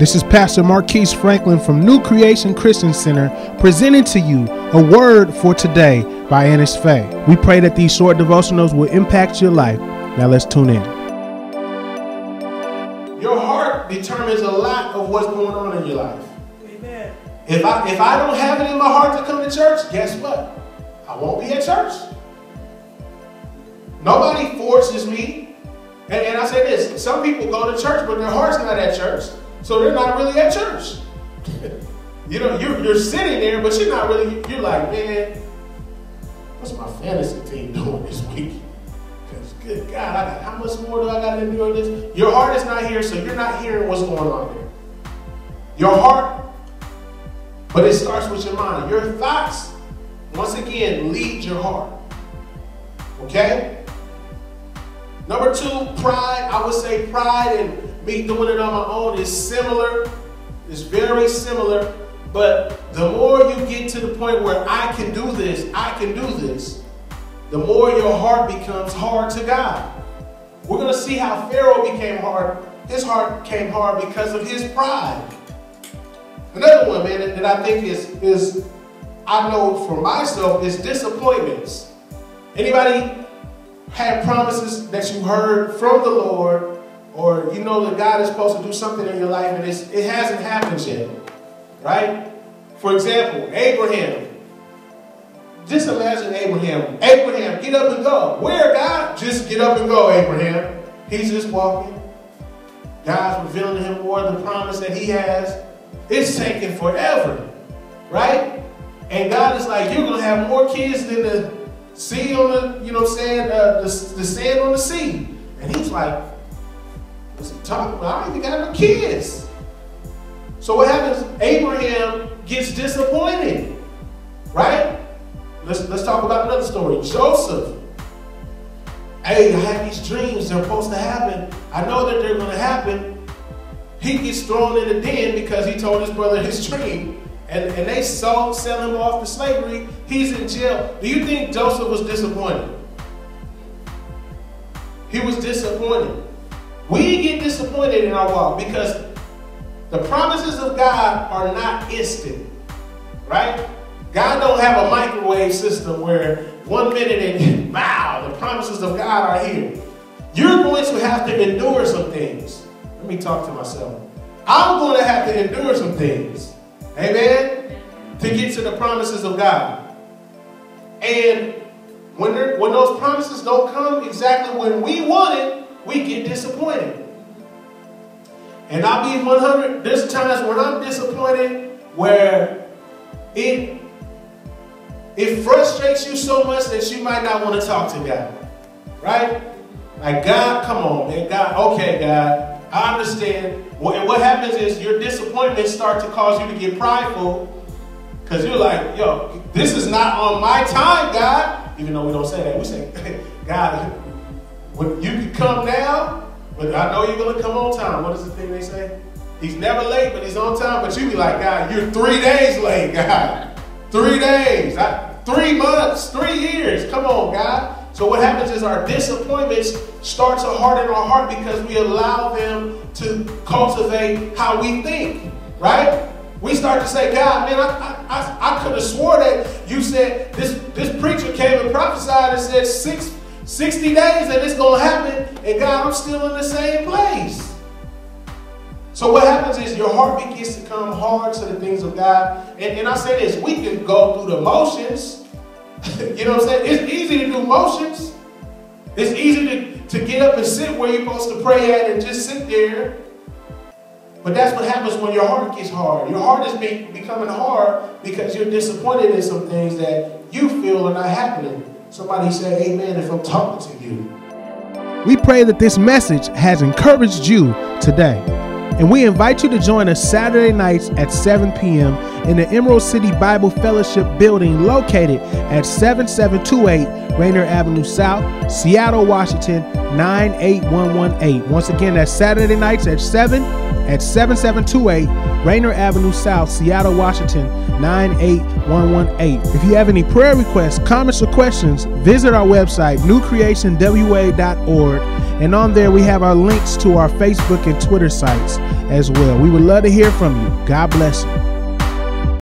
This is Pastor Marquise Franklin from New Creation Christian Center presenting to you a word for today by Annis Faye. We pray that these short devotionals will impact your life. Now let's tune in. Your heart determines a lot of what's going on in your life. Amen. If I don't have it in my heart to come to church, guess what? I won't be at church. Nobody forces me. And I say this, some people go to church, but their heart's not at church. So they're not really at church. You're sitting there, but you're not really, you're like, man, what's my fantasy team doing this week? Because good God, how much more do I got to endure this? Your heart is not here, so you're not hearing what's going on there. Your heart, but it starts with your mind. Your thoughts, once again, lead your heart. Okay? Number two, pride. I would say pride and me doing it on my own is similar. It's very similar. But the more you get to the point where I can do this, the more your heart becomes hard to God. We're going to see how Pharaoh became hard. His heart became hard because of his pride. Another one, man, that I think is I know for myself is disappointments. Anybody had promises that you heard from the Lord, or you know that God is supposed to do something in your life and it hasn't happened yet, right? For example, Abraham. Just imagine Abraham. Abraham, get up and go. Where, God? Just get up and go, Abraham. He's just walking. God's revealing to him more of the promise that he has. It's taking forever, right? And God is like, you're going to have more kids than the sea on the, you know what I'm saying, the sand on the sea. And he's like, what's he talking about? I don't even got no kids. So what happens? Abraham gets disappointed, right? Let's talk about another story. Joseph. Hey, I have these dreams. They're supposed to happen. I know that they're going to happen. He gets thrown in the den because he told his brother his dream. And they sell him off to slavery. He's in jail. Do you think Joseph was disappointed? He was disappointed. We get disappointed in our walk because the promises of God are not instant, right? God don't have a microwave system where 1 minute and wow, the promises of God are here. You're going to have to endure some things. Let me talk to myself. I'm going to have to endure some things. Amen? To get to the promises of God. And when those promises don't come exactly when we want it, we get disappointed. And I'll be 100. There's times when I'm disappointed where it frustrates you so much that you might not want to talk to God. Right? Like, God, come on, man. God, okay, God, I understand. And what happens is your disappointments start to cause you to get prideful because you're like, yo, this is not on my time, God. Even though we don't say that. We say, God, you can come now, but I know you're going to come on time. What is the thing they say? He's never late, but he's on time. But you be like, God, you're 3 days late, God. 3 days, 3 months, 3 years. Come on, God. So what happens is our disappointments start to harden our heart because we allow them to cultivate how we think, right? We start to say, God, man, I could have swore that you said this preacher came and prophesied and said 60 days and it's going to happen. And God, I'm still in the same place. So what happens is your heart begins to come hard to the things of God. And I say this, we can go through the motions. You know what I'm saying? It's easy to do motions. It's easy to get up and sit where you're supposed to pray at and just sit there. But that's what happens when your heart gets hard. Your heart is becoming hard because you're disappointed in some things that you feel are not happening. Somebody say amen if I'm talking to you. We pray that this message has encouraged you today. And we invite you to join us Saturday nights at 7 p.m. in the Emerald City Bible Fellowship building located at 7728 Rainier Avenue South, Seattle, Washington, 98118. Once again, that's Saturday nights at 7 at 7728 Rainier Avenue South, Seattle, Washington, 98118. If you have any prayer requests, comments, or questions, visit our website, newcreationwa.org, and on there we have our links to our Facebook and Twitter sites as well. We would love to hear from you. God bless you.